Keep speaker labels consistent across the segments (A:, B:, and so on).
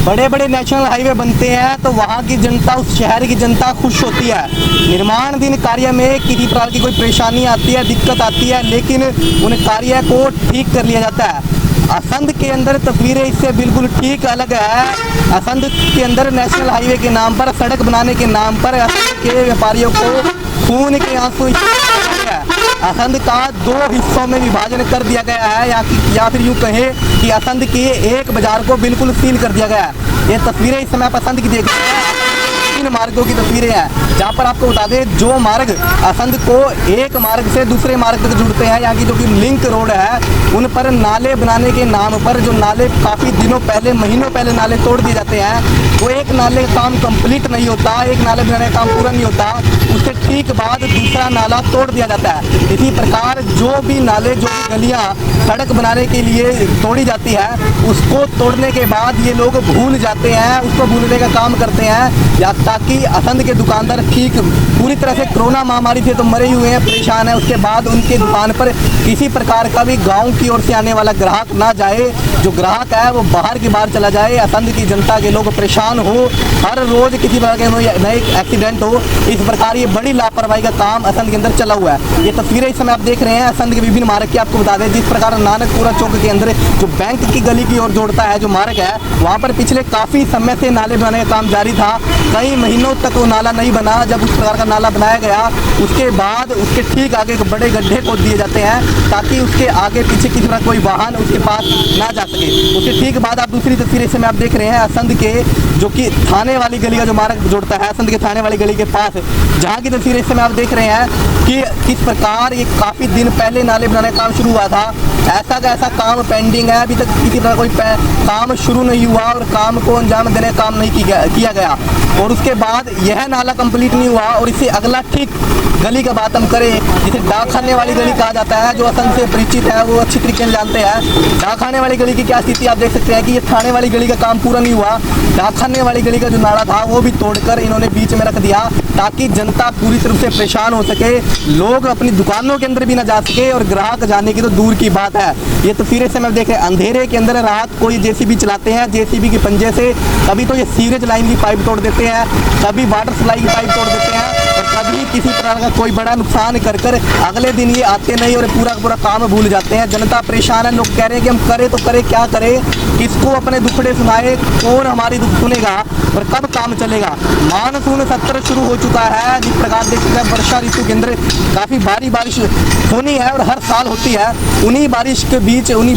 A: बड़े बड़े national highway बनते हैं तो वहाँ की जनता, उस शहर की जनता खुश होती है। निर्माणाधीन कार्य में किसी प्रकार की कोई परेशानी आती है, दिक्कत आती है, लेकिन उन कार्य को ठीक कर लिया जाता है। असंध के अंदर तस्वीरें इससे बिल्कुल ठीक अलग है। असंध के अंदर नेशनल हाईवे के नाम पर, सड़क बनाने के नाम पर असंध के व्यापारियों को खून के आंसू असंध का 2 हिस्सों में विभाजन कर दिया गया है, या फिर यूँ कहें कि असंध के एक बाजार को बिल्कुल सील कर दिया गया है। ये तस्वीरें इस समय आप असंध की देख रहे हैं, 3 मार्गों की तस्वीरें हैं, जहाँ पर आपको बता दें जो मार्ग असंध को एक मार्ग से दूसरे मार्ग तक जुड़ते हैं, यहाँ की जो कि लिंक रोड है, उन पर नाले बनाने के नाम पर जो नाले काफ़ी दिनों पहले, महीनों पहले नाले तोड़ दिए जाते हैं, वो एक नाले का काम कंप्लीट नहीं होता, एक नाले बनाने का काम पूरा नहीं होता, उसके ठीक बाद दूसरा नाला तोड़ दिया जाता है। इसी प्रकार जो भी नाले, जो भी गलियाँ सड़क बनाने के लिए तोड़ी जाती है, उसको तोड़ने के बाद ये लोग भूल जाते हैं, उसको भूलने का काम करते हैं, या ताकि असंध के दुकानदार ठीक पूरी तरह से कोरोना महामारी से तो मरे हुए हैं, परेशान है, उसके बाद उनके दुकान पर किसी प्रकार का भी गांव की ओर से आने वाला ग्राहक ना जाए, जो ग्राहक है वो बाहर की बाहर चला जाए, असंध की जनता के लोग परेशान हो, हर रोज किसी प्रकार के नए एक्सीडेंट हो। इस प्रकार ये बड़ी लापरवाही का काम असंध के अंदर चला हुआ है। ये तस्वीरें इस समय आप देख रहे हैं असंध के विभिन्न मार्ग की। आपको बता दें जिस प्रकार नानकपुरा चौक के अंदर जो बैंक की गली की ओर जोड़ता है जो मार्ग है, वहाँ पर पिछले काफ़ी समय से नाले बनाने का काम जारी था। कई महीनों तक वो नाला नहीं बना। जब उस प्रकार का नाला बनाया गया उसके बाद उसके ठीक आगे बड़े गड्ढे खोद दिए जाते हैं ताकि उसके आगे पीछे किसी तरह कोई वाहन उसके पास ना जा सके। उसके ठीक बाद आप दूसरी तस्वीर इसमें आप देख रहे हैं असंध के जो कि थाने वाली गली का जो मार्ग जोड़ता है असंध के थाने वाली गली के पास, जहाँ की तस्वीर इस समय आप देख रहे हैं कि किस प्रकार ये काफ़ी दिन पहले नाले बनाने का काम शुरू हुआ था। ऐसा का ऐसा काम पेंडिंग है, अभी तक किसी तरह कोई काम शुरू नहीं हुआ और काम को अंजाम देने का काम नहीं किया गया। और उसके बाद यह नाला कंप्लीट नहीं हुआ और इससे अगला ठीक गली का बात हम करें जिसे डाकखाने वाली गली कहा जाता है, जो असंध से परिचित है वो अच्छी तरीके से जानते हैं। डाकखाने वाली गली की क्या स्थिति आप देख सकते हैं कि ये थाने वाली गली का काम पूरा नहीं हुआ। डाकखाने वाली गली का जो नाला था वो भी तोड़कर इन्होंने बीच में रख दिया ताकि जनता पूरी तरह से परेशान हो सके, लोग अपनी दुकानों के अंदर भी ना जा सके और ग्राहक जाने की तो दूर की बात है। ये तस्वीरें से मैं देख रहे हैं अंधेरे के अंदर रात को ये जेसीबी चलाते हैं, जेसीबी के पंजे से कभी तो ये सीवरेज लाइन की पाइप तोड़ देते हैं, कभी वाटर सप्लाई की पाइप तोड़ देते हैं और कभी किसी प्रकार का कोई बड़ा नुकसान कर अगले दिन ये आते नहीं और पूरा पूरा काम भूल जाते हैं। जनता परेशान है, लोग कह रहे हैं कि हम करें तो करें क्या करें, किसको अपने दुखड़े सुनाए, कौन हमारी दुख सुनेगा और कब काम चलेगा। मानसून सत्र शुरू हो चुका है, जिस प्रकार देख सकते हैं वर्षा ऋतु के अंदर काफ़ी भारी बारिश होनी है और हर साल होती है। उन्हीं बारिश के बीच, उन्हीं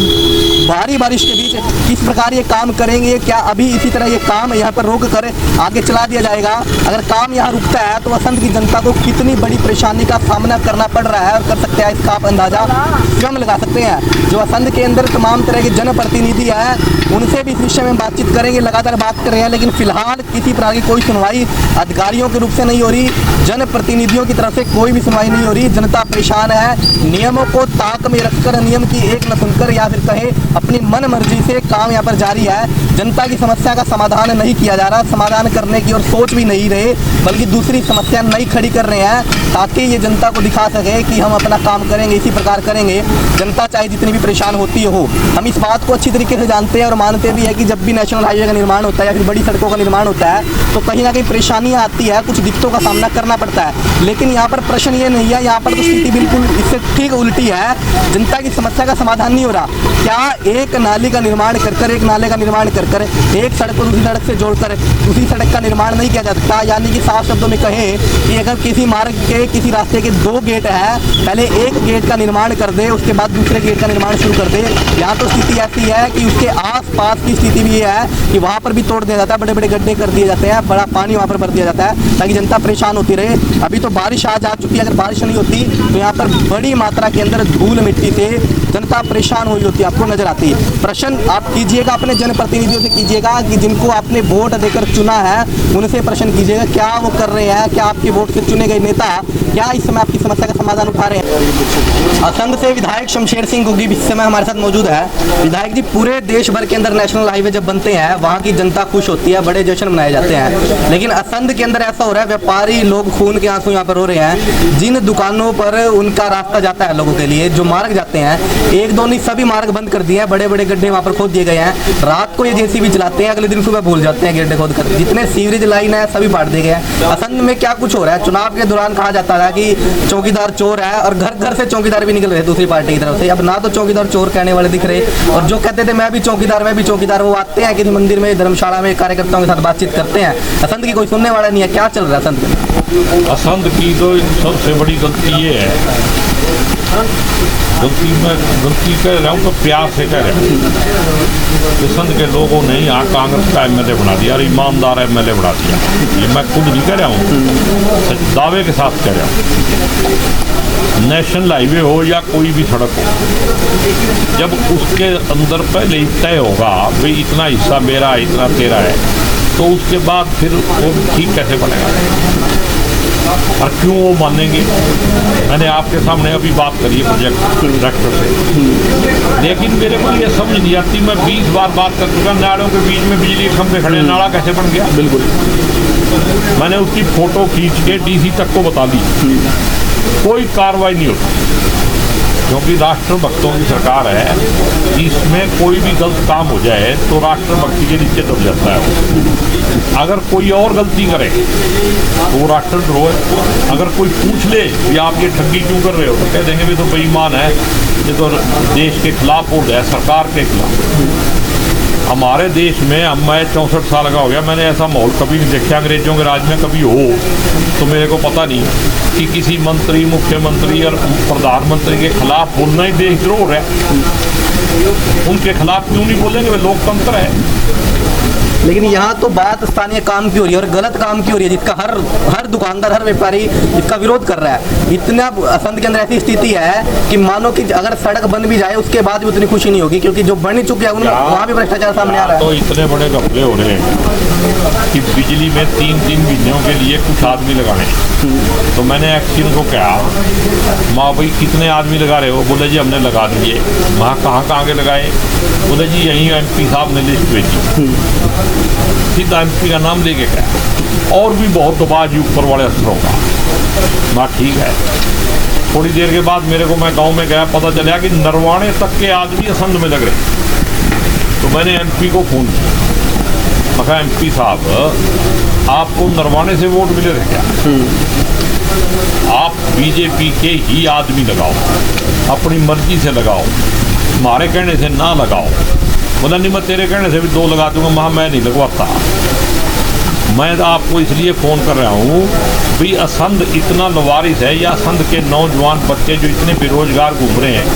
A: भारी बारिश के बीच किस प्रकार ये काम करेंगे, क्या अभी इसी तरह ये काम यहाँ पर रोक कर आगे चला दिया जाएगा। अगर काम यहाँ रुकता है तो असंध की जनता को कितनी बड़ी परेशानी का सामना करना पड़ रहा है और कर सकते हैं इसका आप अंदाजा स्वयं लगा सकते हैं। जो असंध के अंदर तमाम तरह के जनप्रतिनिधि हैं उनसे भी इस विषय में बातचीत करेंगे, लगातार बात कर रहे हैं, लेकिन फिलहाल किसी प्रकार की कोई सुनवाई अधिकारियों के रूप से नहीं हो रही, जनप्रतिनिधियों की तरफ से कोई भी सुनवाई नहीं हो रही। जनता परेशान है, नियमों को ताक में रखकर, नियम की एक न सुनकर या फिर कहे अपनी मन मर्जी से काम यहाँ पर जारी है। जनता की समस्या का समाधान नहीं किया जा रहा, समाधान करने की और सोच भी नहीं रहे, बल्कि दूसरी समस्या नई खड़ी कर रहे हैं ताकि ये जनता को दिखा सके कि हम अपना काम करेंगे, इसी प्रकार करेंगे। जनता चाहे जितनी भी परेशान होती हो, हम इस बात को अच्छी तरीके से जानते हैं और मानते भी है कि जब भी नेशनल हाईवे का निर्माण होता है या फिर बड़ी सड़कों का निर्माण होता है तो कहीं ना कहीं परेशानियाँ आती है, कुछ दिक्कतों का सामना करना पड़ता है। लेकिन यहाँ पर प्रश्न ये नहीं है, यहाँ पर तो स्थिति बिल्कुल इससे ठीक उल्टी है। जनता की समस्या का समाधान नहीं हो रहा। क्या एक नाली का निर्माण कर एक नाले का निर्माण कर एक सड़क को दूसरी सड़क से जोड़कर दूसरी सड़क का निर्माण नहीं किया जा सकता? यानी कि साफ शब्दों में कहें कि अगर किसी मार्ग के किसी रास्ते के 2 गेट है, पहले एक गेट का निर्माण कर दे, उसके बाद दूसरे गेट का निर्माण शुरू कर दे। यहाँ तो स्थिति ऐसी है कि उसके आसपास की स्थिति भी ये है कि वहाँ पर भी तोड़ दिया जाता है, बड़े बड़े गड्ढे कर दिए जाते हैं, बड़ा पानी वहाँ पर भर दिया जाता है ताकि जनता परेशान होती रहे। अभी तो बारिश आज आ चुकी है, अगर बारिश नहीं होती तो यहाँ पर बड़ी मात्रा के अंदर धूल मिट्टी से जनता परेशान हुई होती है, आपको नजर आती है। प्रश्न आप कीजिएगा अपने जनप्रतिनिधियों से कीजिएगा कि जिनको आपने वोट देकर चुना है उनसे प्रश्न कीजिएगा क्या वो कर रहे हैं, क्या आपके वोट से चुने गए नेता क्या इस समय आपकी समस्या का समाधान उठा रहे हैं। असंध से विधायक शमशेर सिंह गोगी इस समय हमारे साथ मौजूद है। विधायक जी, पूरे देश भर के अंदर नेशनल हाईवे जब बनते हैं वहाँ की जनता खुश होती है, बड़े जश्न मनाए जाते हैं, लेकिन असंध के अंदर ऐसा हो रहा है, व्यापारी लोग खून के आंसू यहाँ पर हो रहे हैं। जिन दुकानों पर उनका रास्ता जाता है लोगों के लिए, जो मार्ग जाते हैं, एक दो नहीं, सभी मार्ग बंद कर दिए हैं, बड़े बड़े गड्ढे वहाँ पर खोद दिए गए हैं। रात को ये जेसीबी चलाते हैं, अगले दिन सुबह भूल जाते हैं गड्ढे खोद कर। जितने सीवरेज लाइन है सभी पाट दिए गए हैं। असंध में क्या कुछ हो रहा है, चुनाव के दौरान कहा जाता था कि चौकीदार चोर है, और घर घर से चौकीदार भी निकल रहे दूसरी पार्टी की तरफ से। अब ना तो चौकीदार चोर कहने वाले दिख रहे, और जो कहते थे मैं भी चौकीदार, वो आते हैं किसी मंदिर में, धर्मशाला में कार्यकर्ताओं के साथ बातचीत करते हैं। असंध की कोई सुनने वाला नहीं है। क्या चल रहा है असंध में?
B: असंध की तो सबसे बड़ी गलती ये है, गलती कह रहा हूँ तो प्यार से कह रहा हूँ। असंध के लोगों ने यहाँ कांग्रेस का एमएलए बना दिया और ईमानदार एमएलए बना दिया। ये मैं खुद नहीं कह रहा हूँ, दावे के साथ कह रहा हूँ। नेशनल हाईवे हो या कोई भी सड़क हो, जब उसके अंदर पहले ही तय होगा भाई इतना हिस्सा मेरा है, इतना तेरा है, तो उसके बाद फिर वो ठीक कैसे बनेगा और क्यों वो मानेंगे? मैंने आपके सामने अभी बात करी है प्रोजेक्ट डायरेक्टर से, लेकिन मेरे को ये समझ नहीं आती। मैं 20 बार बात कर चुका, नालों के बीच में बिजली के खंभे खड़े, नाला कैसे बन गया?
A: बिल्कुल,
B: मैंने उसकी फोटो खींच के डीसी तक को बता दी, कोई कार्रवाई नहीं होती, क्योंकि राष्ट्रभक्तों की सरकार है। इसमें कोई भी गलत काम हो जाए तो राष्ट्रभक्ति के नीचे दब जाता है। अगर कोई और गलती करे तो वो राष्ट्रद्रोह है। अगर कोई पूछ ले कि आप ये ठगी क्यों कर रहे हो, तो कह देंगे भी तो बेईमान है, ये तो देश के खिलाफ हो गया, सरकार के खिलाफ। हमारे देश में मैं 64 साल का हो गया, मैंने ऐसा माहौल कभी नहीं देखा अंग्रेजों के राज में कभी हो तो मेरे को पता नहीं कि किसी मंत्री, मुख्यमंत्री और प्रधानमंत्री के खिलाफ बोलना ही देशद्रोह है। उनके खिलाफ क्यों नहीं बोलेंगे? वे लोकतंत्र है।
A: लेकिन यहाँ तो बात स्थानीय काम की हो रही है और गलत काम की हो रही है, जिसका हर दुकानदार, हर व्यापारी इसका विरोध कर रहा है। इतना असंध के अंदर ऐसी स्थिति है कि मानो कि अगर सड़क बन भी जाए उसके बाद भी उतनी खुशी नहीं होगी, क्योंकि जो बन ही चुके हैं वहाँ भी भ्रष्टाचार सामने आ रहा है।
B: तो इतने बड़े घपले हो रहे हैं कि बिजली में 3-3 महीनों के लिए कुछ आदमी लगाने। तो मैंने एक्शन को कहा, माँ भाई कितने आदमी लगा रहे हो? बोले जी हमने लगा दिए। वहाँ कहाँ के लगाए? बोले जी यहीं MP साहब ने लिस्ट भेजी। सीधा MP का नाम लेके गया, और भी बहुत दबाव ऊपर वाले अफसरों का। माँ ठीक है। थोड़ी देर के बाद मेरे को, मैं गांव में गया, पता चला कि नरवाणे तक के आदमी असंध में लग रहे। तो मैंने MP को फ़ोन किया, मैं कहा MP साहब आपको नरवाणे से वोट मिले थे क्या? आप BJP के ही आदमी लगाओ, अपनी मर्जी से लगाओ, हमारे कहने से ना लगाओ। बोला नहीं मैं तेरे कहने से भी 2 लगा दूंगा। मैं नहीं लगवाता। मैं आपको इसलिए फ़ोन कर रहा हूँ भाई असंध इतना लवारिस है, या असंध के नौजवान बच्चे जो इतने बेरोजगार घूम रहे हैं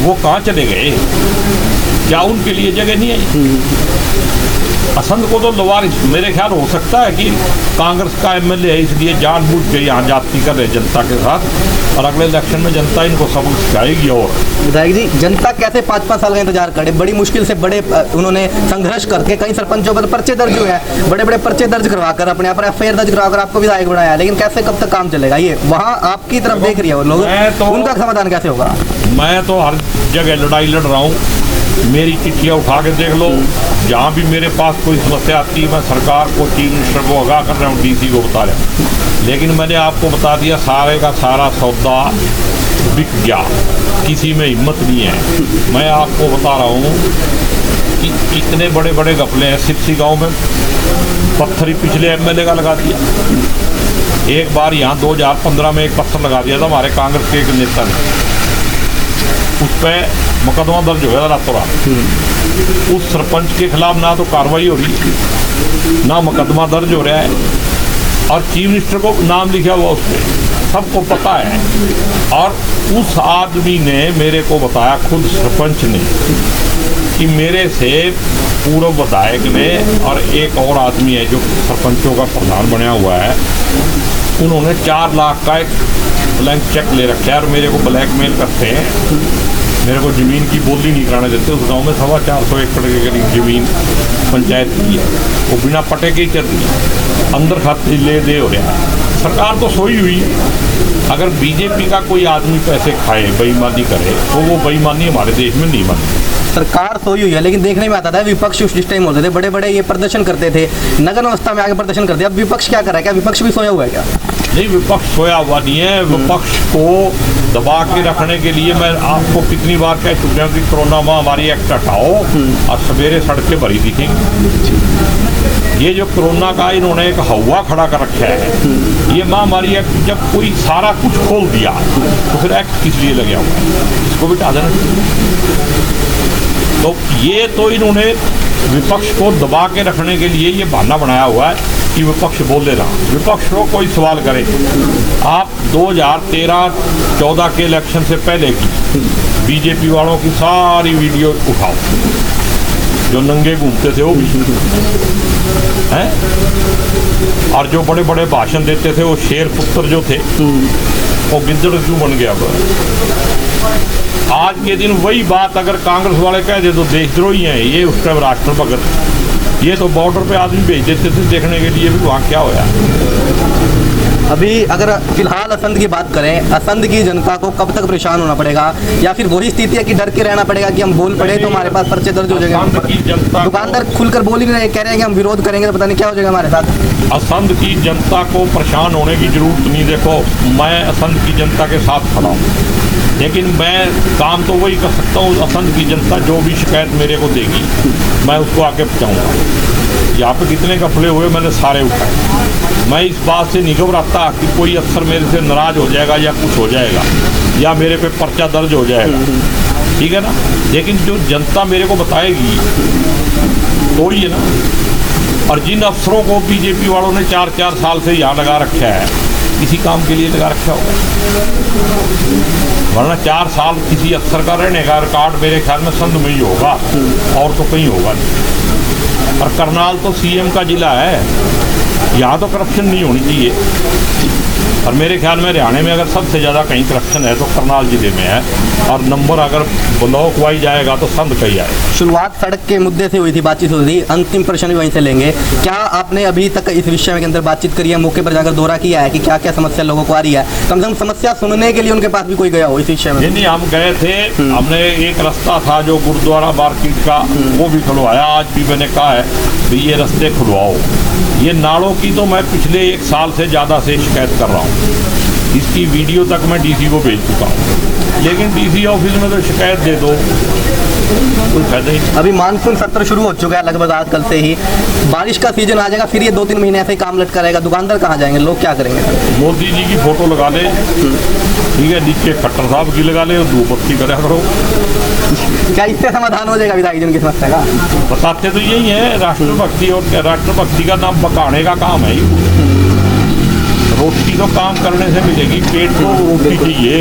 B: वो कहाँ चले गए? क्या उनके लिए जगह नहीं है? असंध को तो लवारिस मेरे ख्याल हो सकता है कि कांग्रेस का MLA है, इसलिए जानबूझ के यहाँ जाति कर रहे जनता के साथ, और अगले इलेक्शन में जनता इनको सबक सिखाएगी। और
A: विधायक जी, जनता कैसे 5-5 साल का इंतजार करे? बड़ी मुश्किल से बड़े उन्होंने संघर्ष करके कई सरपंचों पर पर्चे दर्ज हुए हैं, बड़े बड़े पर्चे दर्ज करवाकर अपने यहाँ पर FIR दर्ज करवाकर आपको विधायक बनाया, लेकिन कैसे कब तक काम चलेगा? ये वहाँ आपकी तरफ देख रही है वो लोग, उनका समाधान कैसे होगा?
B: मैं तो हर जगह लड़ाई लड़ रहा हूँ। मेरी चिट्ठियाँ उठा के देख लो, जहाँ भी मेरे पास कोई समस्या आती है मैं सरकार को, चीफ मिनिस्टर को आगाह कर रहा हूँ, DC को बता रहा हूँ। लेकिन मैंने आपको बता दिया सारे का सारा सौदा बिक गया, किसी में हिम्मत नहीं है। मैं आपको बता रहा हूँ कि इतने बड़े बड़े घपले हैं। सिप्सी गाँव में पत्थर ही पिछले MLA का लगा दिया। एक बार यहाँ 2015 में एक पत्थर लगा दिया था हमारे कांग्रेस के एक नेता ने, उस पर मुकदमा दर्ज हो गया रातों रात। उस सरपंच के खिलाफ ना तो कार्रवाई हो रही है, ना मुकदमा दर्ज हो रहा है, और चीफ मिनिस्टर को नाम लिखा हुआ उस पर, सबको पता है। और उस आदमी ने मेरे को बताया, खुद सरपंच ने, कि मेरे से पूर्व विधायक ने और एक और आदमी है जो सरपंचों का प्रधान बना हुआ है, उन्होंने 4 लाख का एक ब्लैंक चेक ले रखा है और मेरे को ब्लैकमेल करते हैं। मेरे को ज़मीन की बोली नहीं कराने देते। उस गांव में 450 एकड़ के करीब ज़मीन पंचायत की है, वो बिना पटे के ही चल रही है, अंदर खाते ले दे हो रहा है। सरकार तो सोई हुई है। अगर BJP का कोई आदमी पैसे खाए, बेईमानी करे, तो वो बेईमानी हमारे देश में नहीं बनती।
A: सरकार सोई हुई है, लेकिन देखने में आता था विपक्ष उस टाइम होते थे, बड़े बड़े ये प्रदर्शन करते थे, नगर अवस्था में आगे प्रदर्शन करते। अब विपक्ष क्या कर रहा है? क्या विपक्ष भी सोया हुआ है क्या?
B: नहीं, विपक्ष सोया हुआ नहीं है। विपक्ष को दबा के रखने के लिए मैं आपको कितनी बार कह चुका हूँ कि कोरोना महामारी एक्ट हटाओ और सवेरे सड़कें भरी दिखेंगी। ये जो कोरोना का इन्होंने एक हवा खड़ा कर रखा है, ये महामारी एक्ट जब कोई सारा कुछ खोल दिया तो फिर एक्ट किस लिए लगे हुआ है? इसको भी हटा देना। तो ये तो इन्होंने विपक्ष को दबा के रखने के लिए ये बहाना बनाया हुआ है कि विपक्ष बोले ना। विपक्ष को कोई सवाल करे, आप 2013-14 के इलेक्शन से पहले की बीजेपी वालों की सारी वीडियो उठाओ, जो नंगे घूमते थे वो भी हैं, और जो बड़े बड़े भाषण देते थे वो शेर पुत्र जो थे वो गिद्दड़ क्यों बन गया? आज के दिन वही बात अगर कांग्रेस वाले कह दे तो देशद्रोही हैं ये, उस टाइम राष्ट्रभक्त। ये तो बॉर्डर पे आदमी भेज देते थे देखने के लिए भी वहाँ क्या होया।
A: अभी अगर फिलहाल असंध की बात करें, असंध की जनता को कब तक परेशान होना पड़ेगा, या फिर वही स्थिति है कि डर के रहना पड़ेगा कि हम बोल पड़े तो हमारे पास पर्चे दर्ज हो जाएगा? दुकानदार खुलकर बोल ही नहीं रहे, कह रहे हैं कि हम विरोध करेंगे तो पता नहीं क्या हो जाएगा हमारे साथ।
B: असंध की जनता को परेशान होने की जरूरत नहीं। देखो, मैं असंध की जनता के साथ खड़ा हूँ, लेकिन मैं काम तो वही कर सकता हूँ। असंध की जनता जो भी शिकायत मेरे को देगी मैं उसको आके पहुँचाऊँगा। यहाँ पे कितने घपले हुए मैंने सारे उठाए। मैं इस बात से नहीं घबराता कि कोई अफसर मेरे से नाराज हो जाएगा या कुछ हो जाएगा या मेरे पे पर्चा दर्ज हो जाएगा, ठीक है ना। लेकिन जो जनता मेरे को बताएगी तो ही है ना। और जिन अफसरों को बीजेपी वालों ने 4-4 साल से यहाँ लगा रखा है, किसी काम के लिए लगा रखा होगा, वरना 4 साल किसी अफसर का रहने का रिकॉर्ड मेरे ख्याल में संध में ही होगा और तो कहीं होगा नहीं। और करनाल तो सीएम का जिला है, यहाँ तो करप्शन नहीं होनी चाहिए। और मेरे ख्याल में हरियाणा में अगर सबसे ज़्यादा कहीं करप्शन है तो करनाल जिले में है, और नंबर अगर ब्लॉक वाइज जाएगा तो संध कहीं आएगा।
A: शुरुआत सड़क के मुद्दे से हुई थी, बातचीत हुई थी, अंतिम प्रश्न भी वहीं से लेंगे। क्या आपने अभी तक इस विषय के अंदर बातचीत करी है, मौके पर जाकर दौरा किया है कि क्या क्या समस्या लोगों को आ रही है? कम से कम समस्या सुनने के लिए उनके पास भी कोई गया हो इस विषय में?
B: नहीं, हम गए थे। हमने एक रास्ता था जो गुरुद्वारा मार्केट का, वो भी खुलवाया। आज भी मैंने कहा है कि ये रास्ते खुलवाओ। ये नालों की तो मैं पिछले 1 साल से ज़्यादा से शिकायत कर रहा हूँ। इसकी वीडियो तक मैं डीसी को भेज चुका हूँ, लेकिन डीसी ऑफिस में तो शिकायत दे दो, कोई फायदा ही।
A: अभी मानसून सत्र शुरू हो चुका है लगभग आज कल से ही, बारिश का सीजन आ जाएगा, फिर ये 2-3 महीने ऐसे ही काम लटका रहेगा। दुकानदार कहाँ जाएंगे, लोग क्या करेंगे?
B: मोदी जी की फोटो लगा ले, ठीक है, नीचे खट्टर साहब की लगा ले और धूप बत्ती करा करो।
A: क्या इससे समाधान हो जाएगा विधायक जन की समस्या का?
B: बताते तो यही है, राष्ट्रभक्ति। और क्या राष्ट्रभक्ति का नाम पकाने का काम है। रोटी तो काम करने से मिलेगी, पेट को रोटी चाहिए।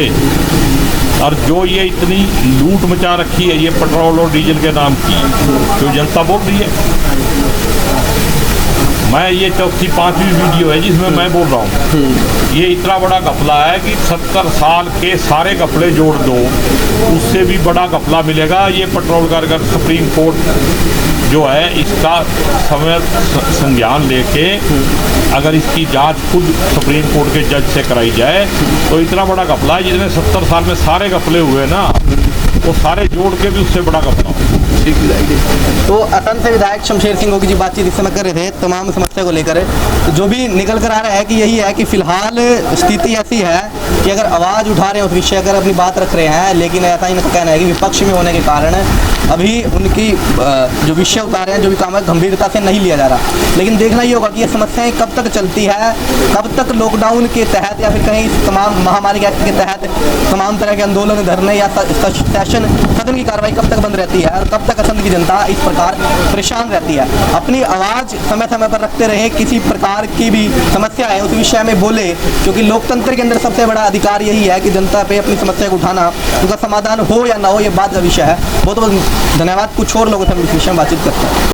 B: और जो ये इतनी लूट मचा रखी है ये पेट्रोल और डीजल के नाम की, जो जनता बोल रही है। मैं ये 4-5वीं वीडियो है जिसमें मैं बोल रहा हूँ ये इतना बड़ा घपला है कि 70 साल के सारे घपले जोड़ दो, उससे भी बड़ा घपला मिलेगा। ये पेट्रोल का अगर सुप्रीम कोर्ट जो है इसका समय संज्ञान लेके अगर इसकी जांच खुद सुप्रीम कोर्ट के जज से कराई जाए तो इतना बड़ा घपला है जितने 70 साल में सारे घपले हुए ना, वो सारे जोड़ के भी उससे बड़ा घपला।
A: तो असंध से विधायक शमशेर सिंह गोगी जी बातचीत इस समय कर रहे थे तमाम समस्या को लेकर। तो जो भी निकल कर आ रहा है कि यही है कि फिलहाल स्थिति ऐसी है कि अगर आवाज़ उठा रहे हैं उस विषय अगर अपनी बात रख रहे हैं, लेकिन ऐसा इनका कहना है कि विपक्ष में होने के कारण अभी उनकी जो विषय उतार रहे हैं, जो भी काम है, गंभीरता से नहीं लिया जा रहा। लेकिन देखना ये होगा कि ये समस्याएं कब तक चलती है, कब तक लॉकडाउन के तहत या फिर कहीं तमाम महामारी एक्ट के तहत तमाम तरह के आंदोलन, धरने या सेशन, सदन की कार्रवाई कब तक बंद रहती है और कब तक असंध की जनता इस प्रकार परेशान रहती है। अपनी आवाज़ समय समय पर रखते रहे, किसी प्रकार की भी समस्या है उस विषय में बोले, क्योंकि लोकतंत्र के अंदर सबसे बड़ा अधिकार यही है कि जनता पे अपनी समस्या को उठाना, उनका समाधान हो या ना हो ये बात का विषय है। बहुत बहुत धन्यवाद। कुछ और लोगों से हम इस विषय में बातचीत करते हैं।